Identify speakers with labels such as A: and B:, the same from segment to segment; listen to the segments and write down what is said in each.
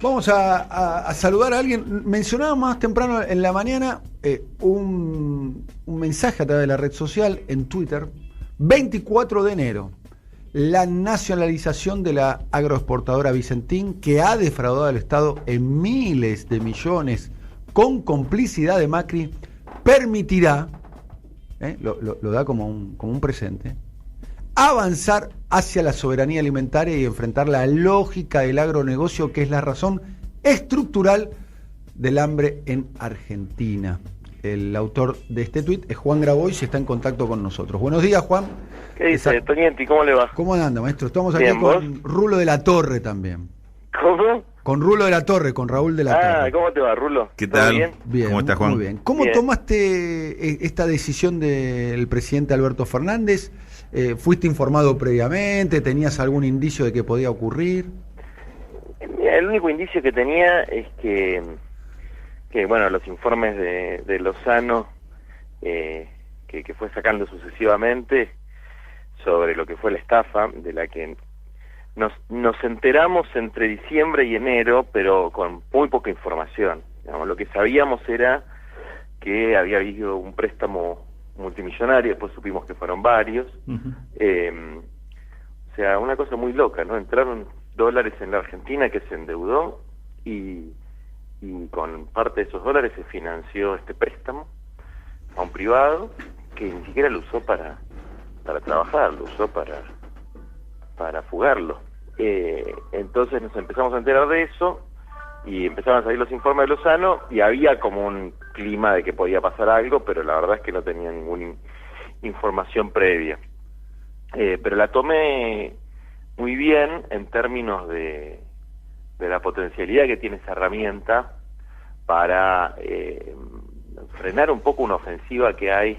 A: Vamos a saludar a alguien. Mencionaba más temprano en la mañana un mensaje a través de la red social en Twitter. 24 de enero, la nacionalización de la agroexportadora Vicentín, que ha defraudado al Estado en miles de millones con complicidad de Macri, permitirá, lo da como un presente, avanzar hacia la soberanía alimentaria y enfrentar la lógica del agronegocio, que es la razón estructural del hambre en Argentina. El autor de este tuit es Juan Grabois y está en contacto con nosotros. Buenos días, Juan.
B: ¿Qué dice, Tonienti? ¿Cómo le va?
A: ¿Cómo anda, maestro? Estamos aquí
B: Bien,
A: con Rulo de la Torre también.
B: ¿Cómo?
A: Con Rulo de la Torre, con Raúl de la Torre.
B: ¿Cómo te va, Rulo?
C: ¿Qué tal?
B: Bien?
A: Bien,
C: ¿Cómo estás, Juan?
A: Muy bien. ¿Cómo
B: Bien.
A: tomaste esta decisión del presidente Alberto Fernández? ¿Fuiste informado previamente? ¿Tenías algún indicio de que podía ocurrir?
B: Mira, el único indicio que tenía es que bueno, los informes de Lozano, que fue sacando sucesivamente sobre lo que fue la estafa, de la que nos enteramos entre diciembre y enero, pero con muy poca información. Digamos, lo que sabíamos era que había habido un préstamo multimillonario, después supimos que fueron varios.
A: Uh-huh.
B: O sea, una cosa muy loca, ¿no? Entraron dólares en la Argentina, que se endeudó, y con parte de esos dólares se financió este préstamo a un privado que ni siquiera lo usó para trabajar, lo usó para fugarlo. Entonces nos empezamos a enterar de eso y empezaron a salir los informes de Lozano y había como un clima de que podía pasar algo, pero la verdad es que no tenía ninguna información previa. Pero la tomé muy bien en términos de la potencialidad que tiene esa herramienta para frenar un poco una ofensiva que hay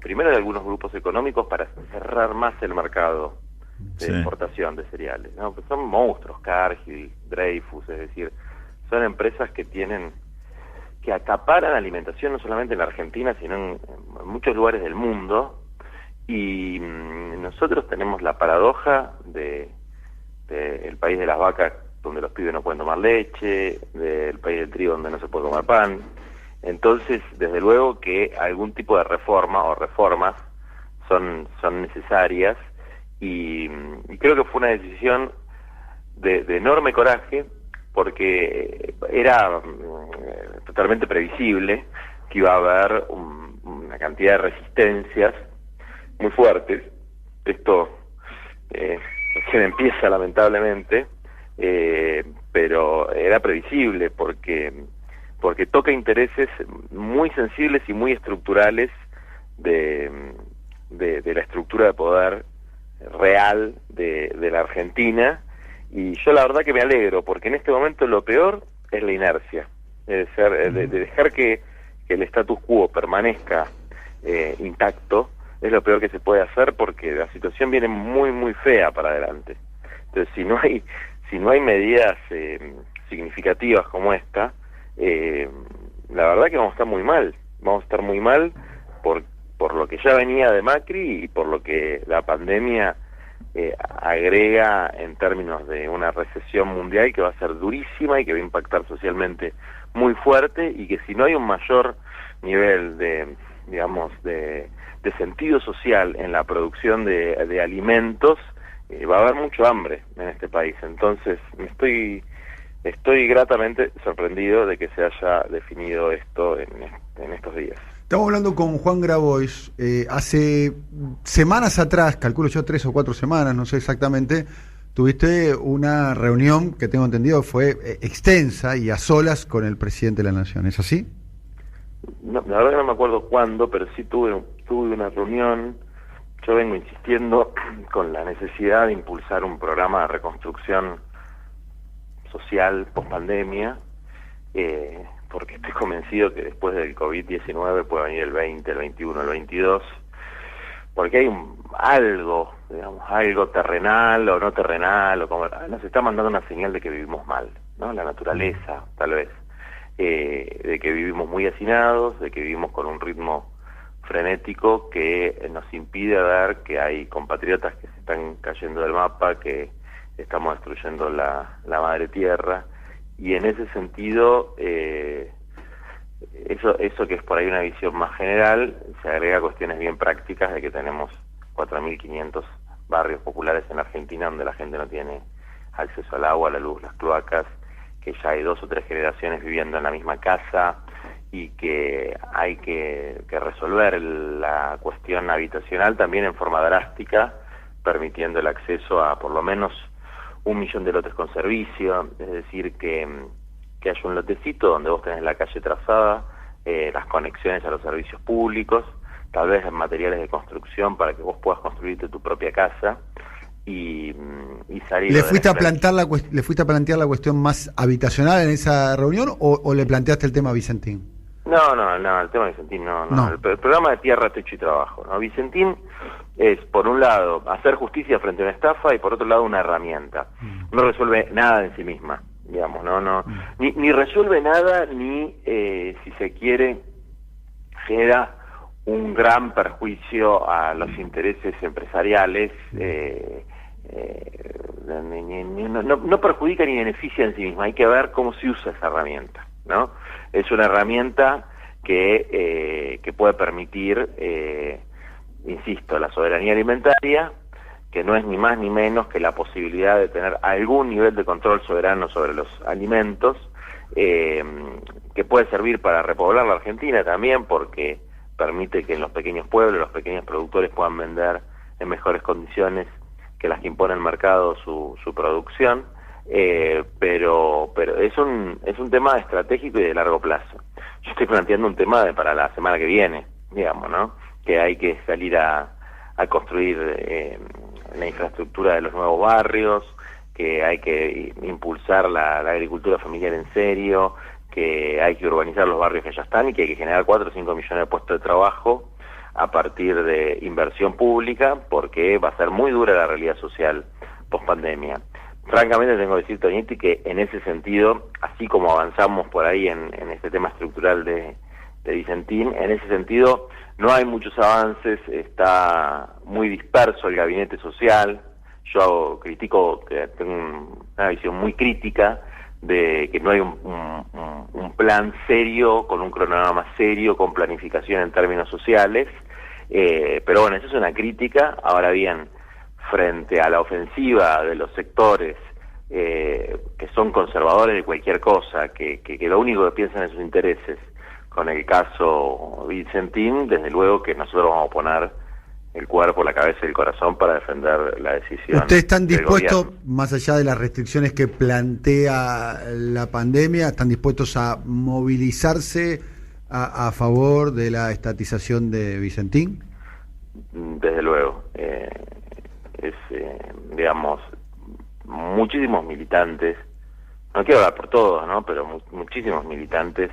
B: primero de algunos grupos económicos para cerrar más el mercado de exportación de cereales, ¿no? Pues son monstruos, Cargill, Dreyfus, es decir, son empresas que acaparan alimentación no solamente en la Argentina, sino en muchos lugares del mundo, y nosotros tenemos la paradoja de el país de las vacas, donde los pibes no pueden tomar leche, del país del trigo, donde no se puede comer pan. Entonces, desde luego que algún tipo de reforma o reformas son necesarias, y creo que fue una decisión de enorme coraje, porque era totalmente previsible que iba a haber una cantidad de resistencias muy fuertes. Esto recién empieza, lamentablemente, pero era previsible porque toca intereses muy sensibles y muy estructurales de la estructura de poder real de la Argentina, y yo la verdad que me alegro, porque en este momento lo peor es la inercia, de dejar que el status quo permanezca intacto. Es lo peor que se puede hacer, porque la situación viene muy muy fea para adelante. Entonces, si no hay medidas significativas como esta, la verdad que vamos a estar muy mal por lo que ya venía de Macri y por lo que la pandemia agrega en términos de una recesión mundial que va a ser durísima y que va a impactar socialmente muy fuerte, y que si no hay un mayor nivel de sentido social en la producción de alimentos, va a haber mucho hambre en este país. Entonces estoy gratamente sorprendido de que se haya definido esto en estos días.
A: Estamos hablando con Juan Grabois. Hace semanas atrás, calculo yo 3 o 4 semanas, no sé exactamente, tuviste una reunión que tengo entendido fue extensa y a solas con el presidente de la Nación, ¿es así?
B: No, la verdad que no me acuerdo cuándo, pero sí tuve una reunión. Yo vengo insistiendo con la necesidad de impulsar un programa de reconstrucción social post-pandemia, porque estoy convencido que después del COVID-19 puede venir el 20, el 21, el 22, porque hay algo terrenal o no terrenal, o como nos está mandando una señal de que vivimos mal, ¿no? La naturaleza, tal vez, de que vivimos muy hacinados, de que vivimos con un ritmo frenético que nos impide ver que hay compatriotas que se están cayendo del mapa, que estamos destruyendo la madre tierra, y en ese sentido eso que es por ahí una visión más general, se agrega cuestiones bien prácticas de que tenemos 4.500 barrios populares en Argentina donde la gente no tiene acceso al agua, a la luz, las cloacas, que ya hay 2 o 3 generaciones viviendo en la misma casa, y que hay que resolver la cuestión habitacional también en forma drástica, permitiendo el acceso a por lo menos 1 millón de lotes con servicio, es decir, que haya un lotecito donde vos tenés la calle trazada, las conexiones a los servicios públicos, tal vez en materiales de construcción para que vos puedas construirte tu propia casa y salir.
A: ¿Le fuiste a plantear la cuestión más habitacional en esa reunión o le planteaste el tema a Vicentín?
B: No, el tema de Vicentín no. El programa de Tierra, Techo y Trabajo, ¿no? Vicentín es, por un lado, hacer justicia frente a una estafa, y por otro lado, una herramienta. No resuelve nada en sí misma, digamos, ni resuelve nada, ni, si se quiere, genera un gran perjuicio a los intereses empresariales, no perjudica ni beneficia en sí misma. Hay que ver cómo se usa esa herramienta, ¿no? Es una herramienta que puede permitir, insisto, la soberanía alimentaria, que no es ni más ni menos que la posibilidad de tener algún nivel de control soberano sobre los alimentos, que puede servir para repoblar la Argentina también, porque permite que en los pequeños pueblos los pequeños productores puedan vender en mejores condiciones que las que impone el mercado su producción, pero es un tema estratégico y de largo plazo. Yo estoy planteando un tema para la semana que viene, digamos, ¿no? Que hay que salir a construir la infraestructura de los nuevos barrios, que hay que impulsar la agricultura familiar en serio, que hay que urbanizar los barrios que ya están y que hay que generar 4 o 5 millones de puestos de trabajo a partir de inversión pública, porque va a ser muy dura la realidad social post-pandemia. Francamente tengo que decir, Toñetti, que en ese sentido, así como avanzamos por ahí en este tema estructural de Vicentín, en ese sentido no hay muchos avances, está muy disperso el gabinete social. Yo critico, que tengo una visión muy crítica de que no hay un plan serio, con un cronograma serio, con planificación en términos sociales, pero bueno, eso es una crítica. Ahora bien, frente a la ofensiva de los sectores que son conservadores de cualquier cosa, que lo único que piensan en sus intereses, con el caso Vicentín, desde luego que nosotros vamos a poner el cuerpo, la cabeza y el corazón para defender la decisión.
A: ¿Ustedes están dispuestos, más allá de las restricciones que plantea la pandemia, están dispuestos a movilizarse a favor de la estatización de Vicentín?
B: Desde luego. Digamos, muchísimos militantes, no quiero hablar por todos, ¿no? Pero muchísimos militantes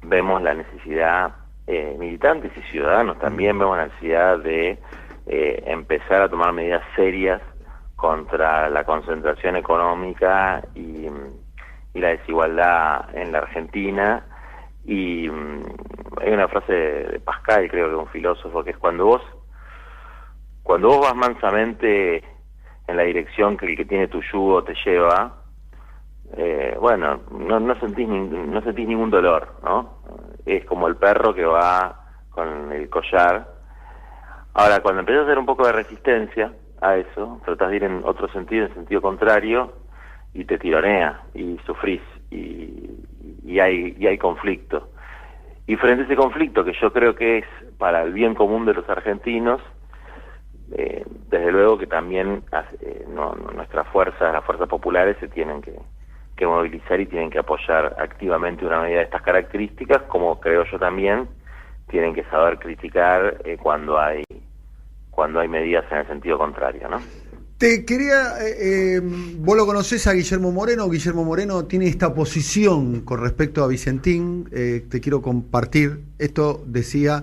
B: vemos la necesidad, militantes y ciudadanos también vemos la necesidad de empezar a tomar medidas serias contra la concentración económica y la desigualdad en la Argentina. Y hay una frase de Pascal, creo que un filósofo, que es cuando vos vas mansamente en la dirección que el que tiene tu yugo te lleva, bueno, no sentís ningún dolor, ¿no? Es como el perro que va con el collar. Ahora, cuando empiezas a hacer un poco de resistencia a eso, tratás de ir en otro sentido, en sentido contrario, y te tironea, y sufrís, y hay conflicto. Y frente a ese conflicto, que yo creo que es para el bien común de los argentinos, desde luego que también nuestras fuerzas, las fuerzas populares, se tienen que movilizar y tienen que apoyar activamente una medida de estas características, como creo yo también tienen que saber criticar cuando hay medidas en el sentido contrario, ¿no?
A: Te quería, vos lo conocés a Guillermo Moreno tiene esta posición con respecto a Vicentín, te quiero compartir, esto decía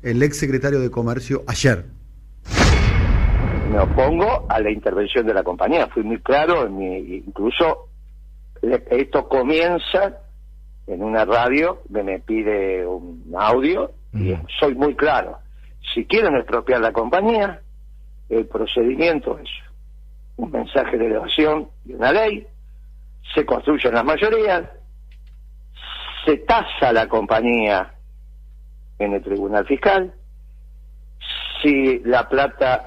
A: el ex secretario de Comercio ayer.
C: Me opongo a la intervención de la compañía, fui muy claro, incluso esto comienza en una radio, me pide un audio, y soy muy claro, si quieren expropiar la compañía, el procedimiento es un mensaje de elevación de una ley, se construyen las mayorías, se tasa la compañía en el Tribunal Fiscal, si la plata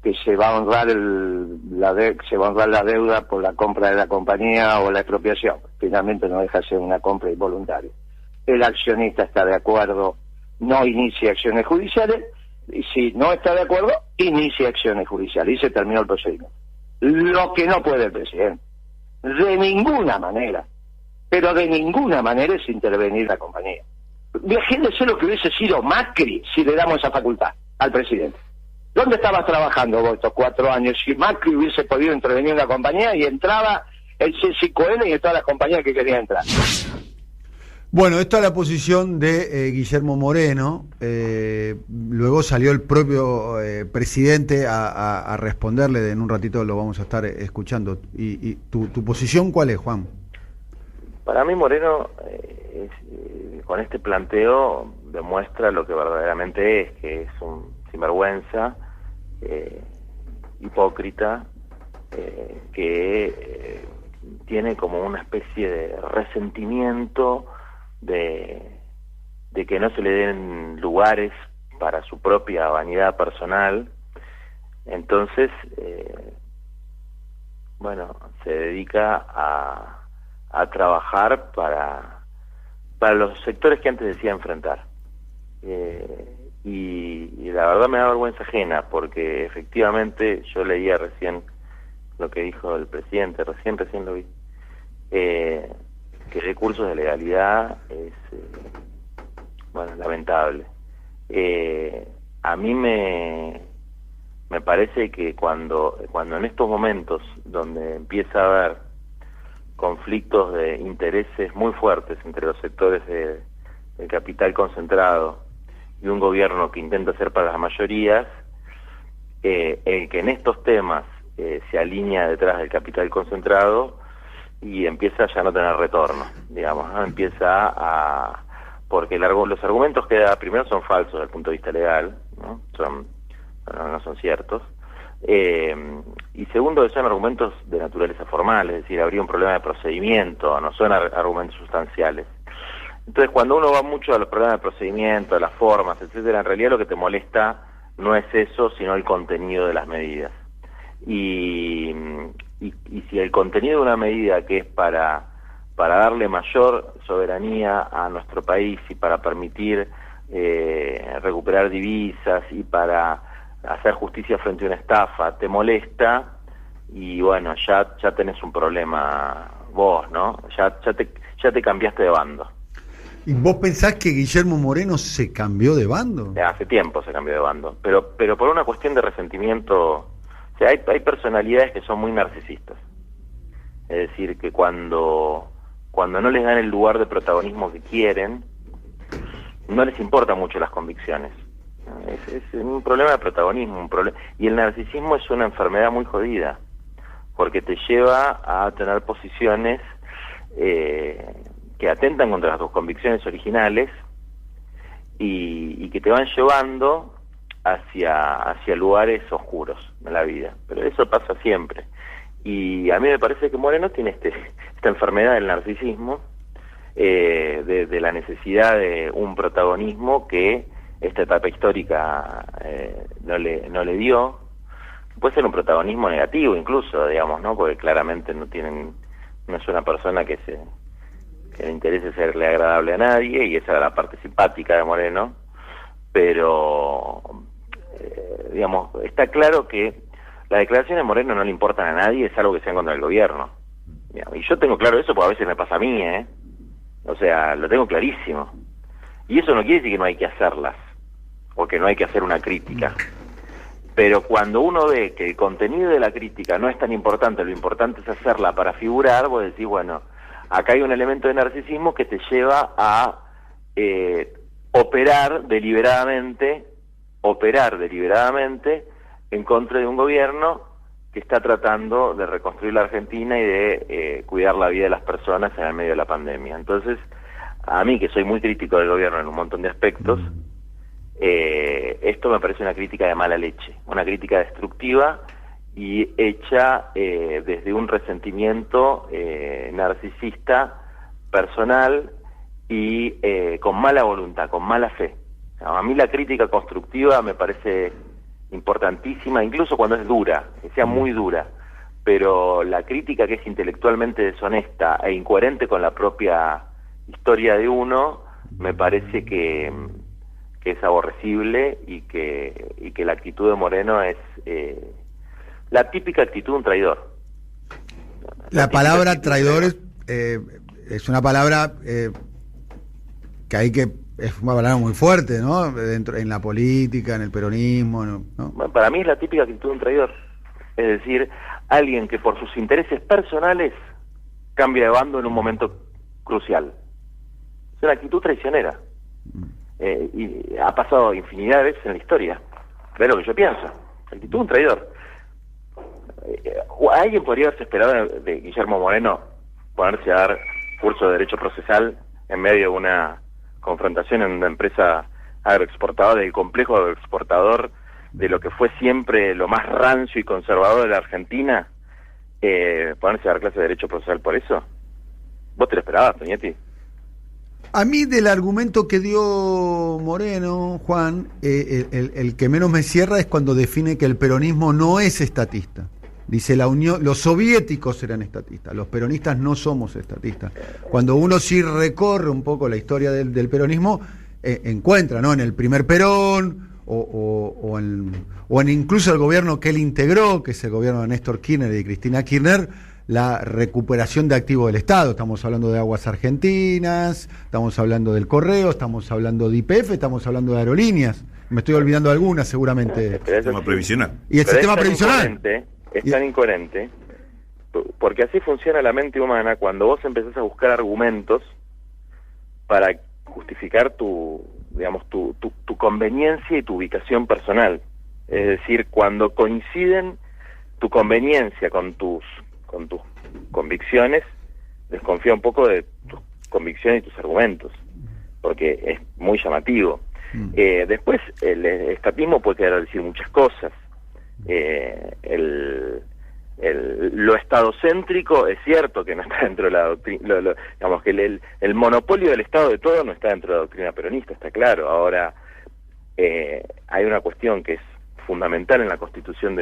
C: que se va a honrar se va a honrar la deuda por la compra de la compañía o la expropiación, finalmente no deja de ser una compra involuntaria. El accionista está de acuerdo, no inicia acciones judiciales, y si no está de acuerdo, inicia acciones judiciales y se terminó el procedimiento. Lo que no puede el presidente, de ninguna manera, pero de ninguna manera, es intervenir la compañía. Imagínese lo que hubiese sido Macri si le damos esa facultad al presidente. ¿Dónde estabas trabajando vos estos 4 años? Si Macri hubiese podido intervenir en la compañía y entraba el C5N y todas las compañías que querían entrar.
A: Bueno, esta es la posición de Guillermo Moreno. Luego salió el propio presidente a responderle. En un ratito lo vamos a estar escuchando. ¿Y tu posición cuál es, Juan?
B: Para mí Moreno, con este planteo, demuestra lo que verdaderamente es, que es un sinvergüenza, hipócrita, que tiene como una especie de resentimiento de que no se le den lugares para su propia vanidad personal. Entonces, se dedica a trabajar para los sectores que antes decía enfrentar. Y la verdad me da vergüenza ajena, porque efectivamente yo leía recién lo que dijo el presidente, recién lo vi, que de cursos de legalidad es lamentable. A mí me parece que cuando en estos momentos donde empieza a haber conflictos de intereses muy fuertes entre los sectores del capital concentrado y un gobierno que intenta ser para las mayorías, el que en estos temas se alinea detrás del capital concentrado y empieza ya a no tener retorno, digamos, ¿no? Porque los argumentos que da primero son falsos desde el punto de vista legal, ¿no? No son ciertos, y segundo, son argumentos de naturaleza formal, es decir, habría un problema de procedimiento, no son argumentos sustanciales. Entonces, cuando uno va mucho a los problemas de procedimiento, a las formas, etcétera, en realidad lo que te molesta no es eso, sino el contenido de las medidas. Y si el contenido de una medida que es para darle mayor soberanía a nuestro país y para permitir recuperar divisas y para hacer justicia frente a una estafa, te molesta, y bueno, ya tenés un problema vos, ¿no? Ya te cambiaste de bando.
A: ¿Y vos pensás que Guillermo Moreno se cambió de bando?
B: Hace tiempo se cambió de bando, pero por una cuestión de resentimiento. O sea, hay personalidades que son muy narcisistas. Es decir, que cuando no les dan el lugar de protagonismo que quieren, no les importa mucho las convicciones. Es un problema de protagonismo, y el narcisismo es una enfermedad muy jodida, porque te lleva a tener posiciones que atentan contra tus convicciones originales y que te van llevando hacia lugares oscuros en la vida. Pero eso pasa siempre. Y a mí me parece que Moreno tiene esta enfermedad del narcisismo, de la necesidad de un protagonismo que esta etapa histórica no le dio. Puede ser un protagonismo negativo incluso, digamos, ¿no? Porque claramente no es una persona que le interese serle agradable a nadie, y esa era la parte simpática de Moreno, pero digamos, está claro que las declaraciones de Moreno no le importan a nadie, es algo que sea contra el gobierno. Y yo tengo claro eso, porque a veces me pasa a mí, o sea, lo tengo clarísimo. Y eso no quiere decir que no hay que hacerlas, o que no hay que hacer una crítica. Pero cuando uno ve que el contenido de la crítica no es tan importante, lo importante es hacerla para figurar, vos decís, bueno, acá hay un elemento de narcisismo que te lleva a operar deliberadamente en contra de un gobierno que está tratando de reconstruir la Argentina y de cuidar la vida de las personas en el medio de la pandemia. Entonces, a mí, que soy muy crítico del gobierno en un montón de aspectos, esto me parece una crítica de mala leche, una crítica destructiva, y hecha desde un resentimiento narcisista, personal y con mala voluntad, con mala fe. A mí la crítica constructiva me parece importantísima, incluso cuando es dura, que sea muy dura, pero la crítica que es intelectualmente deshonesta e incoherente con la propia historia de uno, me parece que es aborrecible y que la actitud de Moreno es la típica actitud de un traidor.
A: La palabra traidor es una palabra que hay que... Es una palabra muy fuerte, ¿no? Dentro, en la política, en el peronismo, ¿no?
B: Bueno, para mí es la típica actitud de un traidor. Es decir, alguien que por sus intereses personales cambia de bando en un momento crucial. Es una actitud traicionera. Y ha pasado infinidad de veces en la historia. Ve lo que yo pienso. La actitud de un traidor. ¿Alguien podría haberse esperado de Guillermo Moreno ponerse a dar curso de derecho procesal en medio de una confrontación en una empresa agroexportadora, del complejo agroexportador, de lo que fue siempre lo más rancio y conservador de la Argentina, ponerse a dar clase de derecho procesal por eso? ¿Vos te lo esperabas, Toñetti?
A: A mí, del argumento que dio Moreno, Juan, el que menos me cierra es cuando define que el peronismo no es estatista. Dice, los soviéticos eran estatistas, los peronistas no somos estatistas. Cuando uno sí recorre un poco la historia del peronismo, encuentra, ¿no?, en el primer Perón, o en incluso el gobierno que él integró, que es el gobierno de Néstor Kirchner y de Cristina Kirchner, la recuperación de activos del Estado. Estamos hablando de Aguas Argentinas, estamos hablando del Correo, estamos hablando de YPF, estamos hablando de aerolíneas. Me estoy olvidando algunas seguramente.
D: El sistema previsional.
A: Y el sistema previsional.
B: Es tan incoherente, porque así funciona la mente humana cuando vos empezás a buscar argumentos para justificar tu conveniencia y tu ubicación personal. Es decir, cuando coinciden tu conveniencia con tus convicciones, desconfía un poco de tus convicciones y tus argumentos, porque es muy llamativo. Después, el estatismo puede querer decir muchas cosas. Lo estadocéntrico es cierto que no está dentro de la doctrina, digamos que el monopolio del Estado de todo no está dentro de la doctrina peronista, está claro. Ahora, hay una cuestión que es fundamental en la Constitución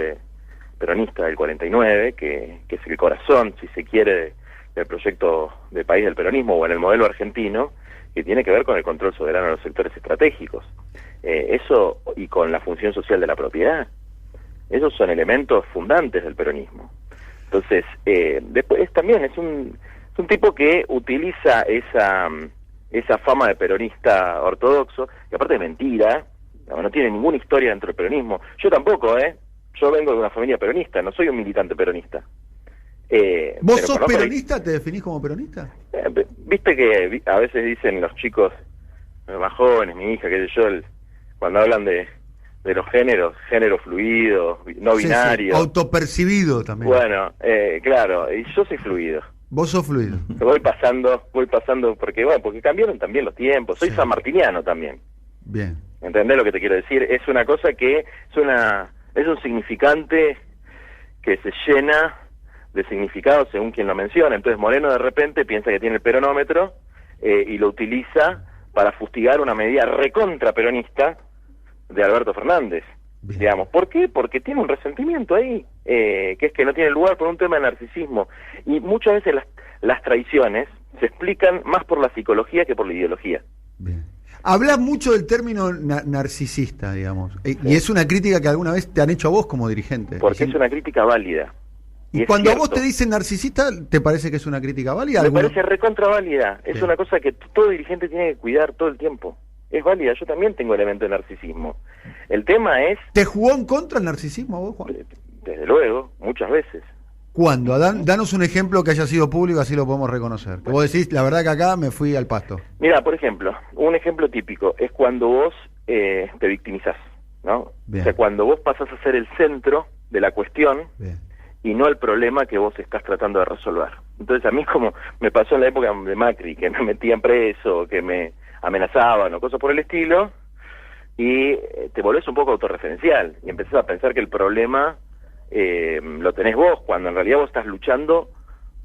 B: peronista del 49, que es el corazón, si se quiere, del proyecto de país del peronismo, o en el modelo argentino, que tiene que ver con el control soberano de los sectores estratégicos. Eso, y con la función social de la propiedad. Esos son elementos fundantes del peronismo. Entonces, después también es un tipo que utiliza esa fama de peronista ortodoxo, que aparte de mentira, no tiene ninguna historia dentro del peronismo. Yo tampoco, yo vengo de una familia peronista, no soy un militante peronista.
A: ¿Vos sos peronista? ¿Te definís como peronista?
B: Viste que a veces dicen los chicos más jóvenes, mi hija, qué sé yo, cuando hablan de los género fluido, no binario.
A: Sí, autopercibido también.
B: Bueno, claro, y yo soy fluido.
A: Vos sos fluido.
B: Voy pasando porque cambiaron también los tiempos. Soy sanmartiniano también.
A: Bien.
B: ¿Entendés lo que te quiero decir? Es una cosa que es un significante que se llena de significado según quien lo menciona. Entonces Moreno de repente piensa que tiene el peronómetro y lo utiliza para fustigar una medida recontra peronista de Alberto Fernández. Bien. Digamos, ¿por qué? Porque tiene un resentimiento ahí, que es que no tiene lugar por un tema de narcisismo. Y muchas veces las traiciones se explican más por la psicología que por la ideología.
A: Bien. Hablas mucho del término narcisista, digamos, y es una crítica que alguna vez te han hecho a vos como dirigente.
B: Porque es una crítica válida.
A: Y cuando a vos te dicen narcisista, ¿te parece que es una crítica válida?
B: Me parece recontra válida. Es una cosa que todo dirigente tiene que cuidar todo el tiempo. Es válida, yo también tengo elementos de narcisismo. El tema es...
A: ¿Te jugó en contra el narcisismo a vos, Juan?
B: Desde luego, muchas veces.
A: ¿Cuándo? Danos un ejemplo que haya sido público, así lo podemos reconocer. Que vos decís, la verdad que acá me fui al pasto.
B: Mira, por ejemplo, un ejemplo típico es cuando vos te victimizás, ¿no?
A: Bien.
B: O sea, cuando vos pasás a ser el centro de la cuestión.
A: Bien.
B: Y no el problema que vos estás tratando de resolver. Entonces a mí, como me pasó en la época de Macri, que me metían preso, que me amenazaban o cosas por el estilo, y te volvés un poco autorreferencial y empezás a pensar que el problema lo tenés vos, cuando en realidad vos estás luchando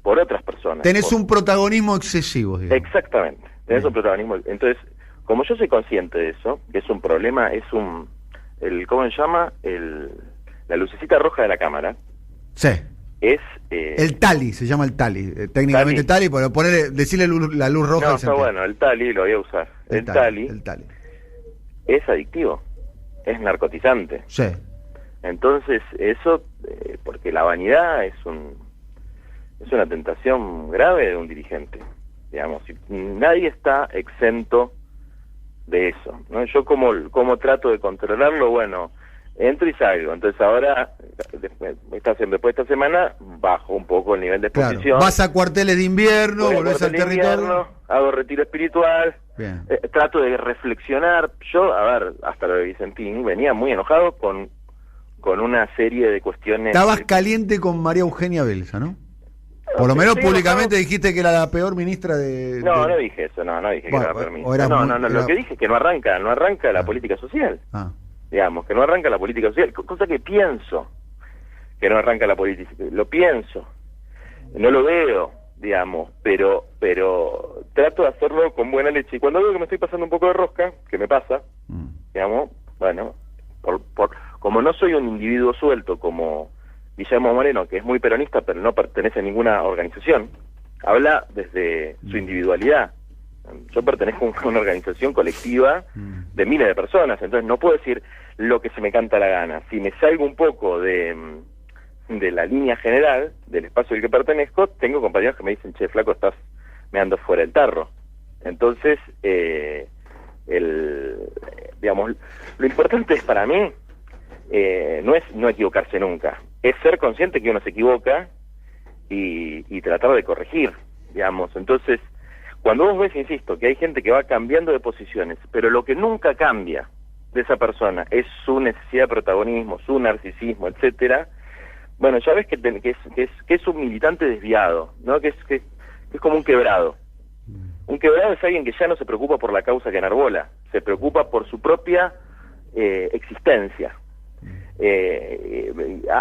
B: por otras personas.
A: Tenés un protagonismo excesivo, digamos.
B: Exactamente, tenés un protagonismo. Entonces, como yo soy consciente de eso, que es un problema, ¿cómo se llama? La lucecita roja de la cámara.
A: Sí.
B: Es...
A: el tali, se llama el tali. Técnicamente tali, pero decirle la luz roja.
B: No, está bueno, el tali lo voy a usar. El tali es adictivo, es narcotizante.
A: Sí.
B: Entonces, eso, porque la vanidad es una tentación grave de un dirigente, digamos. Nadie está exento de eso, ¿no? Yo como trato de controlarlo, bueno, entro y salgo. Entonces ahora, después de esta semana, bajo un poco el nivel de exposición.
A: Claro. Vas a cuarteles de invierno, volvés al territorio.
B: Hago retiro espiritual.
A: Bien.
B: Trato de reflexionar. Yo, hasta lo de Vicentín, venía muy enojado con una serie de cuestiones.
A: Estabas caliente con María Eugenia Belsa, ¿no? Por lo menos públicamente dijiste que era la peor ministra de...
B: No dije eso, no dije que era la peor ministra. Lo que dije es que no arranca la política social. Digamos, que no arranca la política social, cosa que pienso, que no arranca la política, lo pienso, no lo veo, digamos, pero trato de hacerlo con buena leche, y cuando veo que me estoy pasando un poco de rosca, que me pasa, digamos, bueno, como no soy un individuo suelto como Guillermo Moreno, que es muy peronista pero no pertenece a ninguna organización, habla desde su individualidad. Yo pertenezco a una organización colectiva de miles de personas, entonces no puedo decir lo que se me canta la gana. Si me salgo un poco de la línea general del espacio al que pertenezco, tengo compañeros que me dicen, che, flaco, estás meando fuera del tarro. Entonces, digamos, lo importante es para mí, no es no equivocarse nunca, es ser consciente que uno se equivoca y tratar de corregir, digamos. Entonces, cuando vos ves, insisto, que hay gente que va cambiando de posiciones, pero lo que nunca cambia de esa persona es su necesidad de protagonismo, su narcisismo, etcétera, bueno, ya ves que es un militante desviado, ¿no? Que es como un quebrado. Un quebrado es alguien que ya no se preocupa por la causa que enarbola, se preocupa por su propia existencia.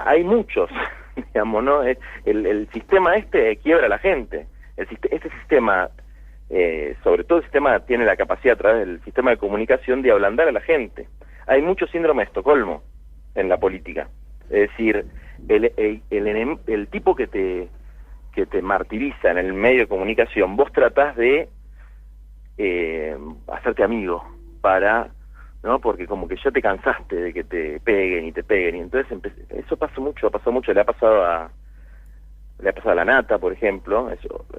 B: Hay muchos, digamos, ¿no? El sistema quiebra a la gente. Este sistema, sobre todo el sistema, tiene la capacidad a través del sistema de comunicación de ablandar a la gente. Hay mucho síndrome de Estocolmo en la política. Es decir, el tipo que te martiriza en el medio de comunicación, vos tratás de hacerte amigo ¿no? Porque como que ya te cansaste de que te peguen, y entonces eso ha pasado mucho, le ha pasado a la Nata, por ejemplo.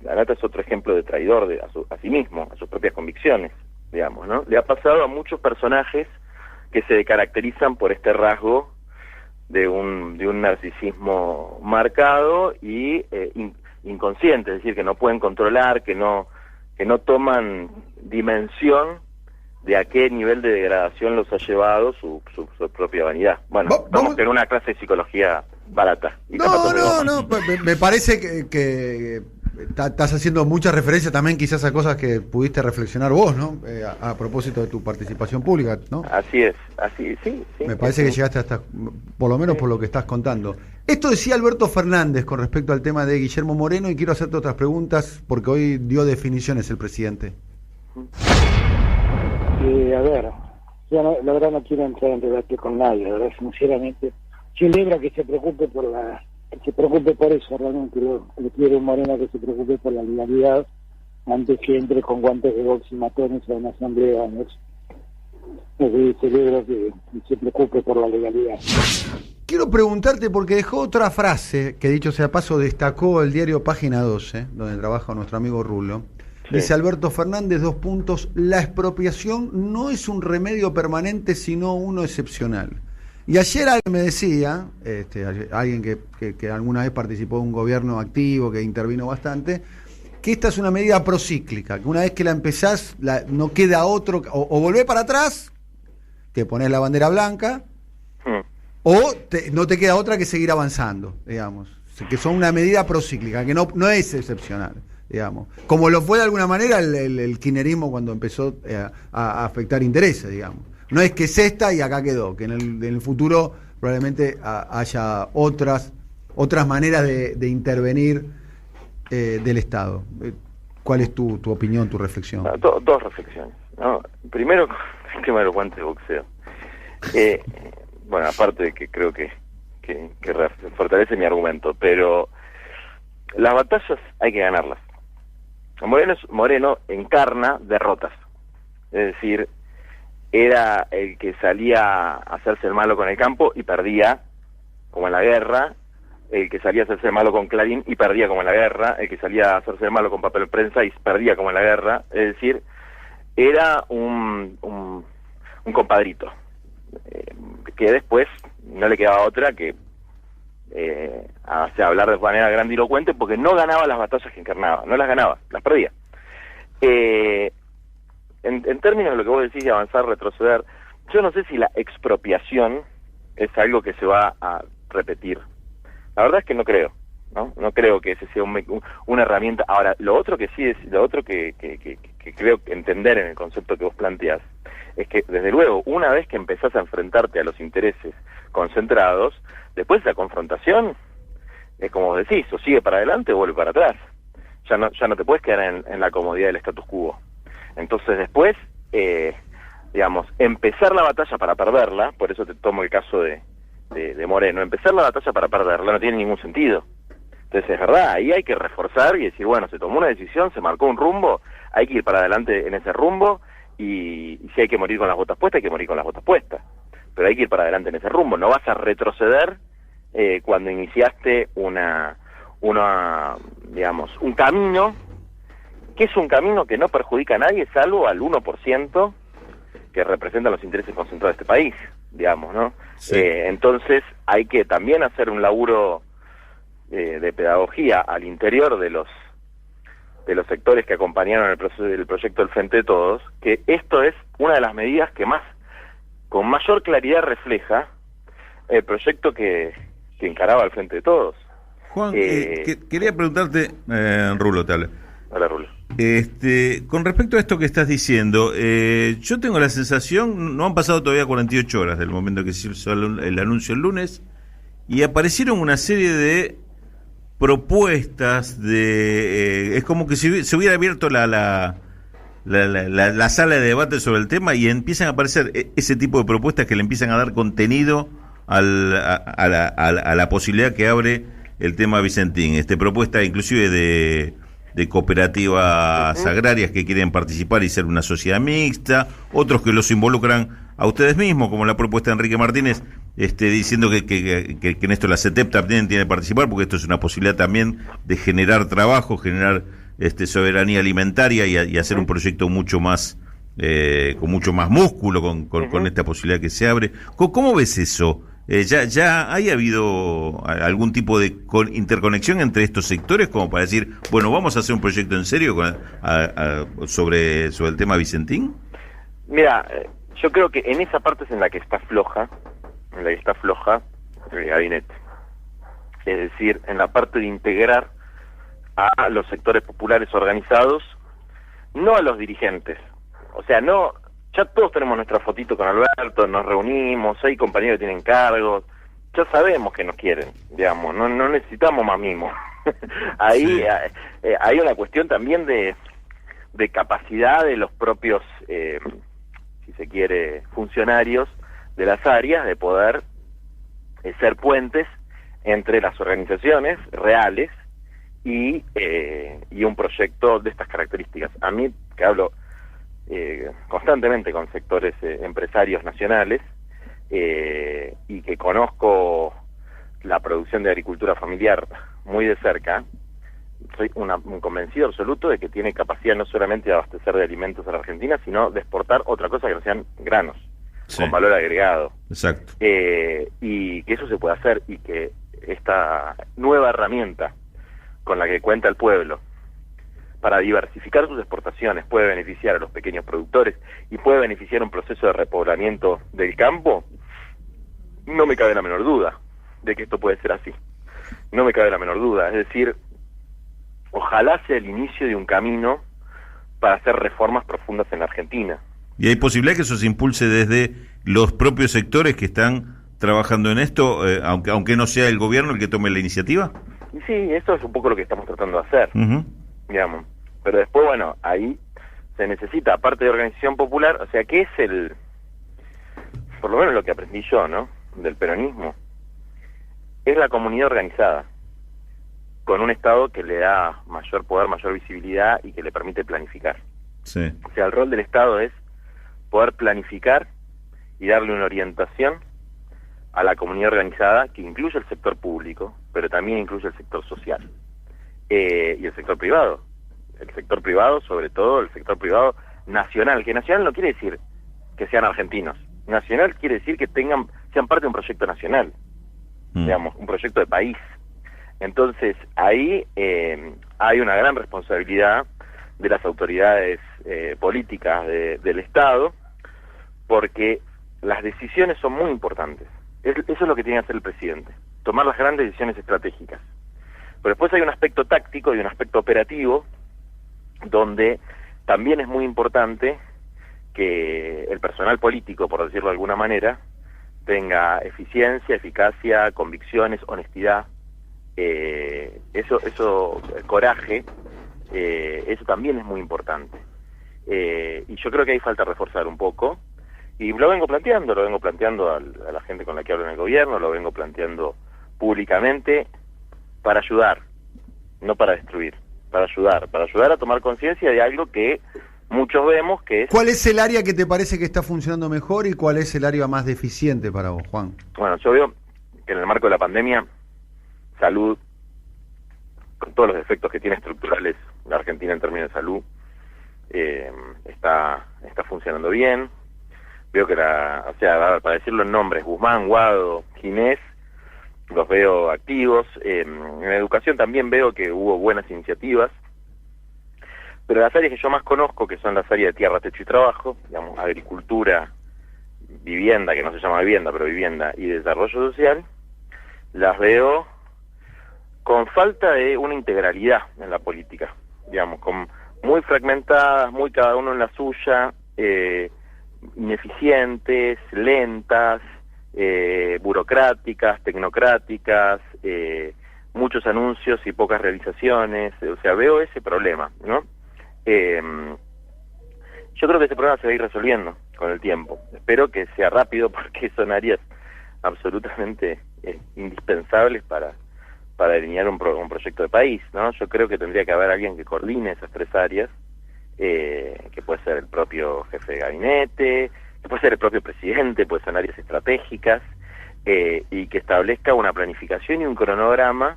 B: La Nata es otro ejemplo de traidor a sí mismo, a sus propias convicciones, digamos, ¿no? Le ha pasado a muchos personajes que se caracterizan por este rasgo de un narcisismo marcado y inconsciente, es decir, que no pueden controlar, que no toman dimensión de a qué nivel de degradación los ha llevado su propia vanidad. Bueno, vamos en una clase de psicología barata.
A: No, me parece que estás haciendo muchas referencias también quizás a cosas que pudiste reflexionar vos, ¿no? A propósito de tu participación pública, ¿no?
B: Así es, sí.
A: Me parece que llegaste hasta, por lo menos por lo que estás contando. Esto decía Alberto Fernández con respecto al tema de Guillermo Moreno, y quiero hacerte otras preguntas porque hoy dio definiciones el presidente.
D: A ver, yo la verdad no quiero entrar en debate con nadie, la verdad, sinceramente. Celebro que se preocupe por eso, realmente le quiero a Moreno que se preocupe por la legalidad antes que entre con guantes de box y matones a una asamblea. Celebro que se preocupe por la legalidad.
A: Quiero preguntarte, porque dejó otra frase que, dicho sea paso, destacó el diario Página 12, donde trabaja nuestro amigo Rulo. Sí. Dice Alberto Fernández, : la expropiación no es un remedio permanente, sino uno excepcional. Y ayer alguien me decía, alguien que alguna vez participó de un gobierno activo, que intervino bastante, que esta es una medida procíclica, que una vez que la empezás, no queda otro, o volvés para atrás, que ponés la bandera blanca, o no te queda otra que seguir avanzando, digamos. Que son una medida procíclica, que no es excepcional, digamos. Como lo fue de alguna manera el kirchnerismo cuando empezó a afectar intereses, digamos. No es que es esta y acá quedó, que en el futuro probablemente haya otras maneras de intervenir del Estado. ¿Cuál es tu opinión, tu reflexión?
B: Dos reflexiones, ¿no? Primero, el tema de los guantes de boxeo. Bueno, aparte de que creo que fortalece mi argumento, pero las batallas hay que ganarlas. Moreno encarna derrotas, es decir, era el que salía a hacerse el malo con el campo y perdía, como en la guerra, el que salía a hacerse el malo con Clarín y perdía como en la guerra, el que salía a hacerse el malo con papel prensa y perdía como en la guerra, es decir, era un compadrito, que después no le quedaba otra que hablar de manera grandilocuente, porque no ganaba las batallas que encarnaba, no las ganaba, las perdía. En términos de lo que vos decís de avanzar, retroceder, yo no sé si la expropiación es algo que se va a repetir. La verdad es que no creo, no creo que ese sea una herramienta. Ahora, lo otro que creo entender en el concepto que vos planteás es que, desde luego, una vez que empezás a enfrentarte a los intereses concentrados, después de la confrontación, es como vos decís, o sigue para adelante o vuelve para atrás. Ya no te puedes quedar en la comodidad del status quo. Entonces después, empezar la batalla para perderla, por eso te tomo el caso de Moreno, empezar la batalla para perderla no tiene ningún sentido. Entonces es verdad, ahí hay que reforzar y decir, bueno, se tomó una decisión, se marcó un rumbo, hay que ir para adelante en ese rumbo, y si hay que morir con las botas puestas, hay que morir con las botas puestas. Pero hay que ir para adelante en ese rumbo, no vas a retroceder cuando iniciaste un camino, que es un camino que no perjudica a nadie, salvo al 1% que representan los intereses concentrados de este país, digamos, ¿no? Sí. Entonces hay que también hacer un laburo de pedagogía al interior de los sectores que acompañaron el proyecto del Frente de Todos, que esto es una de las medidas que con mayor claridad refleja el proyecto que encaraba el Frente de Todos.
E: Juan, quería preguntarte, Rulo, te habla.
B: Hola, Rulo.
E: Con respecto a esto que estás diciendo, yo tengo la sensación, no han pasado todavía 48 horas del momento que se hizo el anuncio el lunes, y aparecieron una serie de propuestas es como que se hubiera abierto la sala de debate sobre el tema, y empiezan a aparecer ese tipo de propuestas que le empiezan a dar contenido a la posibilidad que abre el tema Vicentín. Propuesta inclusive de cooperativas agrarias que quieren participar y ser una sociedad mixta, otros que los involucran a ustedes mismos, como la propuesta de Enrique Martínez, diciendo que en esto la CETEP también tiene que participar, porque esto es una posibilidad también de generar trabajo, generar soberanía alimentaria y hacer un proyecto mucho más con mucho más músculo con esta posibilidad que se abre. ¿Cómo ves eso? ¿Ya haya habido algún tipo de interconexión entre estos sectores como para decir, bueno, vamos a hacer un proyecto en serio sobre el tema Vicentín?
B: Mira, yo creo que en esa parte es en la que está floja el gabinete. Es decir, en la parte de integrar a los sectores populares organizados, no a los dirigentes. O sea, no, ya todos tenemos nuestra fotito con Alberto, nos reunimos, hay compañeros que tienen cargos, ya sabemos que nos quieren, digamos, no necesitamos más mimos. Ahí sí. Hay una cuestión también de capacidad de los propios, si se quiere, funcionarios de las áreas de poder ser puentes entre las organizaciones reales y un proyecto de estas características. A mí, que hablo constantemente con sectores empresarios nacionales y que conozco la producción de agricultura familiar muy de cerca, soy un convencido absoluto de que tiene capacidad no solamente de abastecer de alimentos a la Argentina, sino de exportar otra cosa que no sean granos, sí, con valor agregado.
E: Exacto.
B: Y que eso se puede hacer, y que esta nueva herramienta con la que cuenta el pueblo para diversificar sus exportaciones puede beneficiar a los pequeños productores y puede beneficiar un proceso de repoblamiento del campo, no me cabe la menor duda de que esto puede ser así. No me cabe la menor duda. Es decir, ojalá sea el inicio de un camino para hacer reformas profundas en la Argentina.
E: ¿Y hay posibilidad que eso se impulse desde los propios sectores que están trabajando en esto, aunque no sea el gobierno el que tome la iniciativa?
B: Y sí, eso es un poco lo que estamos tratando de hacer, digamos. Pero después, bueno, ahí se necesita, aparte de organización popular, o sea, ¿qué es por lo menos lo que aprendí yo, ¿no?, del peronismo? Es la comunidad organizada, con un Estado que le da mayor poder, mayor visibilidad y que le permite planificar.
E: Sí.
B: O sea, el rol del Estado es poder planificar y darle una orientación a la comunidad organizada, que incluye el sector público, pero también incluye el sector social y el sector privado. El sector privado, sobre todo el sector privado nacional, que nacional no quiere decir que sean argentinos. Nacional quiere decir que sean parte de un proyecto nacional, digamos, un proyecto de país. Entonces, ahí hay una gran responsabilidad de las autoridades políticas del Estado, porque las decisiones son muy importantes. Eso es lo que tiene que hacer el presidente, tomar las grandes decisiones estratégicas. Pero después hay un aspecto táctico y un aspecto operativo, donde también es muy importante que el personal político, por decirlo de alguna manera, tenga eficiencia, eficacia, convicciones, honestidad, coraje, eso también es muy importante. Y yo creo que ahí falta reforzar un poco, y lo vengo planteando a la gente con la que hablo en el gobierno, lo vengo planteando públicamente, para ayudar, no para destruir, para ayudar a tomar conciencia de algo que muchos vemos que es...
A: ¿Cuál es el área que te parece que está funcionando mejor y cuál es el área más deficiente para vos, Juan?
B: Bueno, yo veo que en el marco de la pandemia, salud, con todos los defectos que tiene estructurales la Argentina en términos de salud, está funcionando bien. Veo que para decirlo en nombres, Guzmán, Guado, Ginés, los veo activos. En educación también veo que hubo buenas iniciativas, pero las áreas que yo más conozco, que son las áreas de tierra, techo y trabajo, digamos, agricultura, vivienda, que no se llama vivienda, pero vivienda, y desarrollo social, las veo con falta de una integralidad en la política, digamos, muy fragmentadas, muy cada uno en la suya, ineficientes, lentas, burocráticas, tecnocráticas, muchos anuncios y pocas realizaciones. O sea, veo ese problema, ¿no? Yo creo que ese problema se va a ir resolviendo con el tiempo. Espero que sea rápido, porque son áreas absolutamente indispensables para delinear un proyecto de país, ¿no? Yo creo que tendría que haber alguien que coordine esas tres áreas, que puede ser el propio jefe de gabinete, que puede ser el propio presidente, puede ser áreas estratégicas, y que establezca una planificación y un cronograma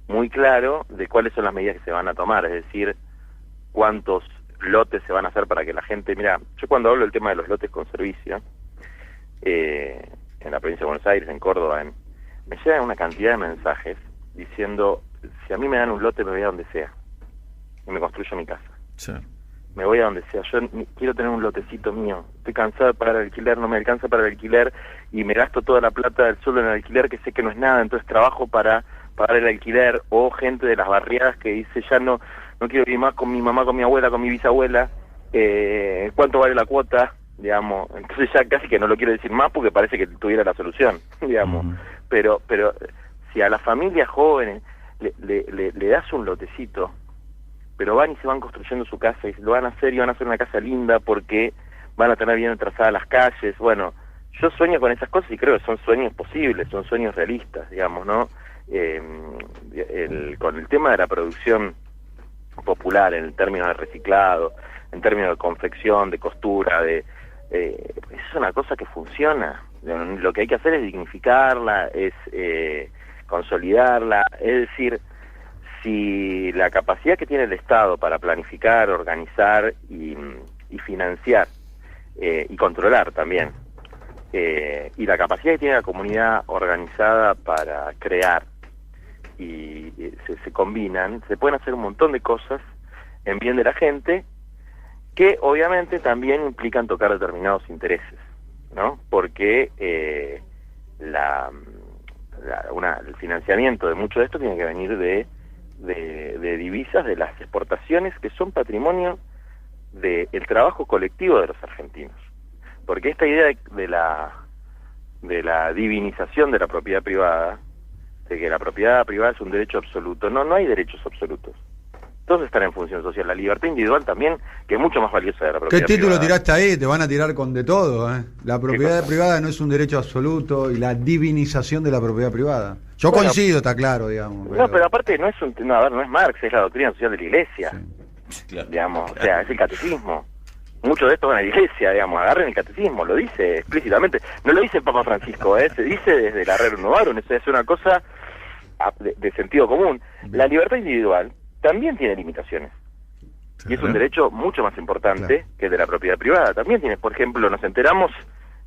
B: muy claro de cuáles son las medidas que se van a tomar, es decir, cuántos lotes se van a hacer para que la gente... Mira, yo cuando hablo del tema de los lotes con servicio, en la provincia de Buenos Aires, en Córdoba, me llegan una cantidad de mensajes diciendo, si a mí me dan un lote, me voy a donde sea y me construyo mi casa.
E: Sí.
B: Me voy a donde sea, yo quiero tener un lotecito mío, estoy cansado de pagar el alquiler, no me alcanza para el alquiler y me gasto toda la plata del sueldo en el alquiler, que sé que no es nada, entonces trabajo para pagar el alquiler. O gente de las barriadas que dice, ya no quiero vivir más con mi mamá, con mi abuela, con mi bisabuela, ¿cuánto vale la cuota? Digamos, entonces ya casi que no lo quiero decir más porque parece que tuviera la solución, digamos. Pero si a las familias jóvenes le das un lotecito, pero van y se van construyendo su casa y lo van a hacer, y van a hacer una casa linda porque van a tener bien trazadas las calles. Bueno, yo sueño con esas cosas y creo que son sueños posibles, son sueños realistas, digamos, ¿no? Con el tema de la producción popular, en términos de reciclado, en términos de confección, de costura, es una cosa que funciona. Lo que hay que hacer es dignificarla, es consolidarla, es decir, si la capacidad que tiene el Estado para planificar, organizar y financiar, y controlar también, y la capacidad que tiene la comunidad organizada para crear, y se combinan, se pueden hacer un montón de cosas en bien de la gente, que obviamente también implican tocar determinados intereses, ¿no? Porque el financiamiento de mucho de esto tiene que venir de divisas, de las exportaciones, que son patrimonio del trabajo colectivo de los argentinos. Porque esta idea de la divinización de la propiedad privada, de que la propiedad privada es un derecho absoluto. No hay derechos absolutos. Todos están en función social. La libertad individual también, que es mucho más valiosa de la propiedad
A: ¿Qué título
B: privada.
A: tiraste ahí? Te van a tirar con de todo, ¿eh? La propiedad privada no es un derecho absoluto y la divinización de la propiedad privada. Yo coincido, está claro, digamos.
B: No, pero aparte no es no es Marx, es la doctrina social de la Iglesia.
A: Sí.
E: Claro.
B: Digamos, o sea, es el catecismo. Mucho de esto va en la Iglesia, digamos, agarren el catecismo, lo dice explícitamente. No lo dice el Papa Francisco, se dice desde la Rerum Novarum, eso es una cosa de sentido común. La libertad individual también tiene limitaciones. Y es un derecho mucho más importante que el de la propiedad privada. También tiene, por ejemplo, nos enteramos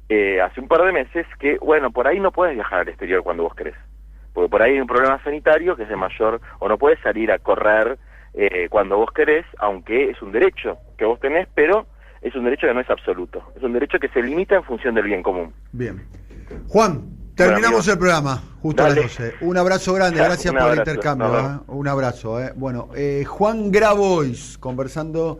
B: hace un par de meses que, bueno, por ahí no puedes viajar al exterior cuando vos querés. Porque por ahí hay un problema sanitario que es de mayor, o no puedes salir a correr cuando vos querés, aunque es un derecho que vos tenés, pero es un derecho que no es absoluto. Es un derecho que se limita en función del bien común.
A: Bien. Juan, terminamos
B: Bueno,
A: el programa, justo a las 12. Un abrazo grande, gracias
B: Un
A: por el
B: abrazo,
A: intercambio.
B: nos vemos.
A: Un abrazo. Bueno, Juan Grabois, conversando